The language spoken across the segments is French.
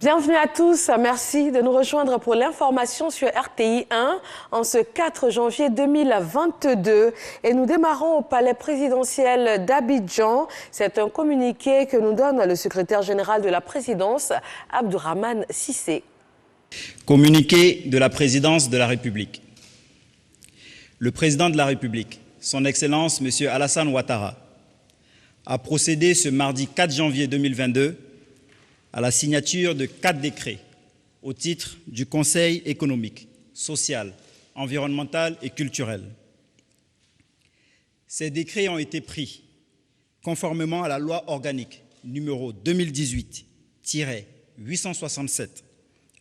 Bienvenue à tous, merci de nous rejoindre pour l'information sur RTI 1 en ce 4 janvier 2022. Et nous démarrons au palais présidentiel d'Abidjan. C'est un communiqué que nous donne le secrétaire général de la présidence, Abdourahmane Cissé. Communiqué de la présidence de la République. Le président de la République, son Excellence M. Alassane Ouattara, a procédé ce mardi 4 janvier 2022 à la signature de 4 décrets au titre du Conseil économique, social, environnemental et culturel. Ces décrets ont été pris conformément à la loi organique numéro 2018-867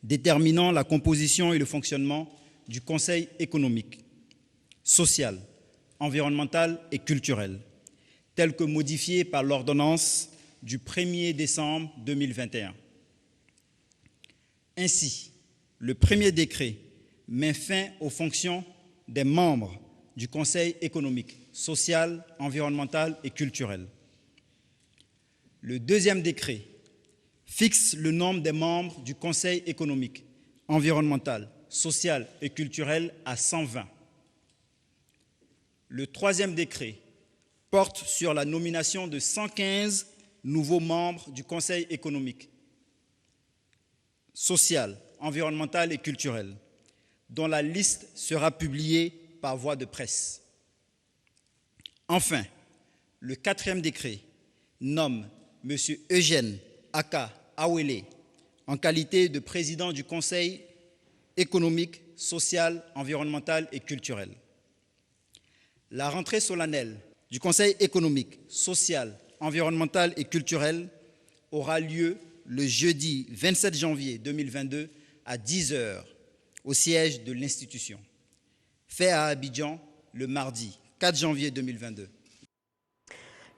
déterminant la composition et le fonctionnement du Conseil économique, social, environnemental et culturel, tel que modifié par l'ordonnance du 1er décembre 2021. Ainsi, le premier décret met fin aux fonctions des membres du Conseil économique, social, environnemental et culturel. Le deuxième décret fixe le nombre des membres du Conseil économique, environnemental, social et culturel à 120. Le troisième décret porte sur la nomination de 115 nouveaux membres du Conseil économique, social, environnemental et culturel, dont la liste sera publiée par voie de presse. Enfin, le quatrième décret nomme M. Eugène Aka Awele en qualité de président du Conseil économique, social, environnemental et culturel. La rentrée solennelle du Conseil économique, social, environnemental et culturel aura lieu le jeudi 27 janvier 2022 à 10 h au siège de l'institution. Fait à Abidjan le mardi 4 janvier 2022.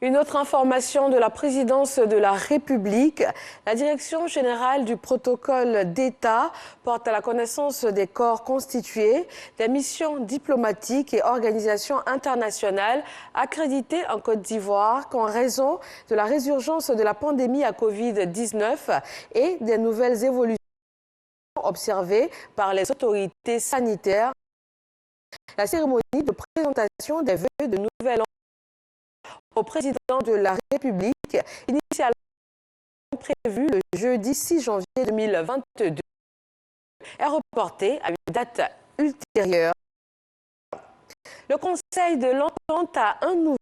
Une autre information de la présidence de la République, la Direction générale du protocole d'État porte à la connaissance des corps constitués, des missions diplomatiques et organisations internationales accréditées en Côte d'Ivoire qu'en raison de la résurgence de la pandémie à Covid-19 et des nouvelles évolutions observées par les autorités sanitaires. La cérémonie de présentation des vœux de nouvel an au président de la République, initialement prévu le jeudi 6 janvier 2022, est reportée à une date ultérieure. Le Conseil de l'Entente a un nouveau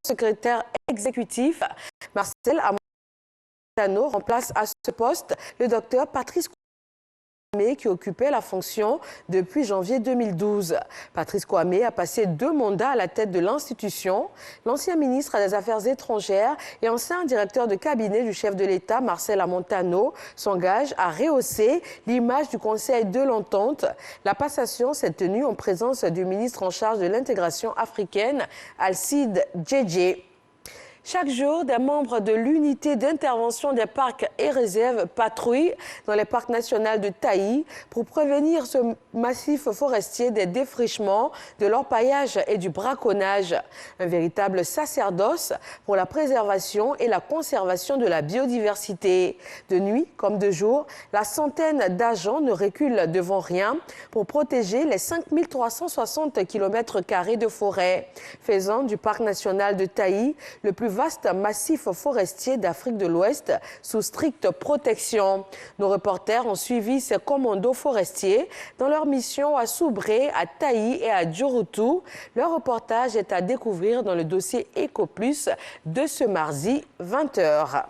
secrétaire exécutif. Marcel Amontano remplace à ce poste le docteur Patrice Kwame qui occupait la fonction depuis janvier 2012. Patrice Kwame a passé 2 mandats à la tête de l'institution. L'ancien ministre des Affaires étrangères et ancien directeur de cabinet du chef de l'État, Marcel Amontano, s'engage à rehausser l'image du Conseil de l'Entente. La passation s'est tenue en présence du ministre en charge de l'intégration africaine, Alcide Djedje. Chaque jour, des membres de l'unité d'intervention des parcs et réserves patrouillent dans les parcs nationaux de Taï pour prévenir ce massif forestier des défrichements, de l'orpaillage et du braconnage. Un véritable sacerdoce pour la préservation et la conservation de la biodiversité. De nuit comme de jour, la centaine d'agents ne reculent devant rien pour protéger les 5360 km² de forêt, faisant du parc national de Taï le plus vaste massif forestier d'Afrique de l'Ouest sous stricte protection. Nos reporters ont suivi ces commandos forestiers dans leur mission à Soubré, à Taï et à Djoroutou. Leur reportage est à découvrir dans le dossier EcoPlus de ce mardi 20 h.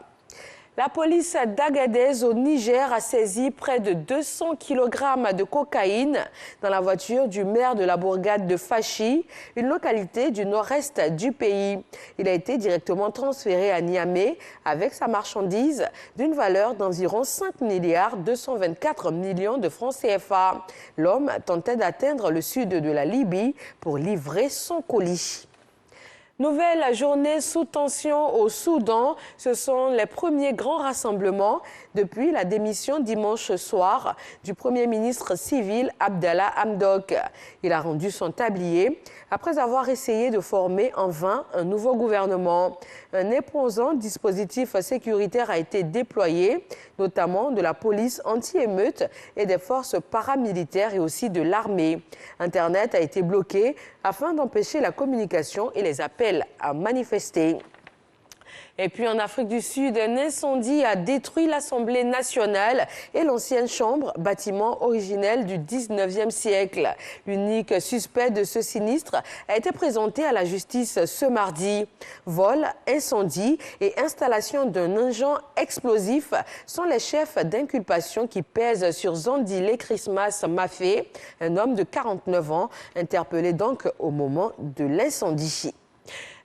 La police d'Agadez au Niger a saisi près de 200 kg de cocaïne dans la voiture du maire de la bourgade de Fachi, une localité du nord-est du pays. Il a été directement transféré à Niamey avec sa marchandise d'une valeur d'environ 5,224 milliards de francs CFA. L'homme tentait d'atteindre le sud de la Libye pour livrer son colis. Nouvelle journée sous tension au Soudan. Ce sont les premiers grands rassemblements depuis la démission dimanche soir du Premier ministre civil Abdallah Hamdok. Il a rendu son tablier après avoir essayé de former en vain un nouveau gouvernement. Un imposant dispositif sécuritaire a été déployé, notamment de la police anti-émeute et des forces paramilitaires et aussi de l'armée. Internet a été bloqué afin d'empêcher la communication et les appels à manifester. Et puis en Afrique du Sud, un incendie a détruit l'Assemblée nationale et l'ancienne chambre, bâtiment originel du 19e siècle. L'unique suspect de ce sinistre a été présenté à la justice ce mardi. Vol, incendie et installation d'un engin explosif sont les chefs d'inculpation qui pèsent sur Zandile Christmas Mafé, un homme de 49 ans, interpellé donc au moment de l'incendie.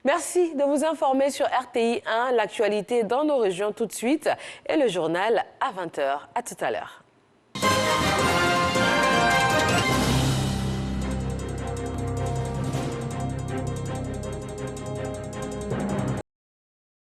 Merci de vous informer sur RTI 1, l'actualité dans nos régions tout de suite et le journal à 20h. À tout à l'heure.